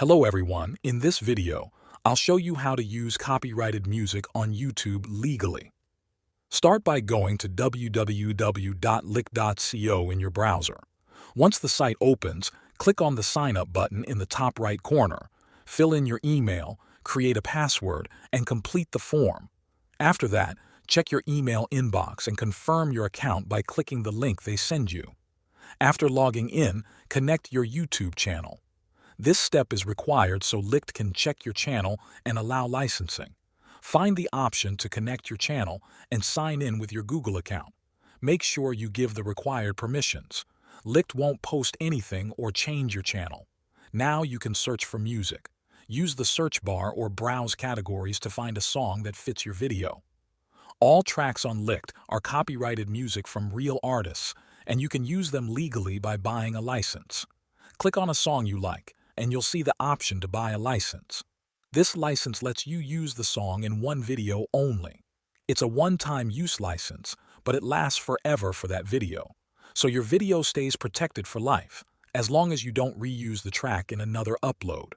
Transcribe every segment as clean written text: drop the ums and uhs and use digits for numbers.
Hello everyone, in this video, I'll show you how to use copyrighted music on YouTube legally. Start by going to www.lick.co in your browser. Once the site opens, click on the Sign Up button in the top right corner. Fill in your email, create a password, and complete the form. After that, check your email inbox and confirm your account by clicking the link they send you. After logging in, connect your YouTube channel. This step is required so Lick can check your channel and allow licensing. Find the option to connect your channel and sign in with your Google account. Make sure you give the required permissions. Lick won't post anything or change your channel. Now you can search for music. Use the search bar or browse categories to find a song that fits your video. All tracks on Lick are copyrighted music from real artists, and you can use them legally by buying a license. Click on a song you like, and you'll see the option to buy a license. This license lets you use the song in one video only. It's a one-time use license, but it lasts forever for that video. So your video stays protected for life, as long as you don't reuse the track in another upload.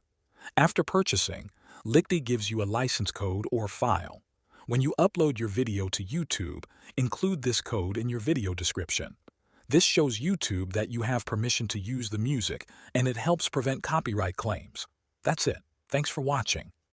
After purchasing, Lick gives you a license code or file. When you upload your video to YouTube, include this code in your video description. This shows YouTube that you have permission to use the music, and it helps prevent copyright claims. That's it. Thanks for watching.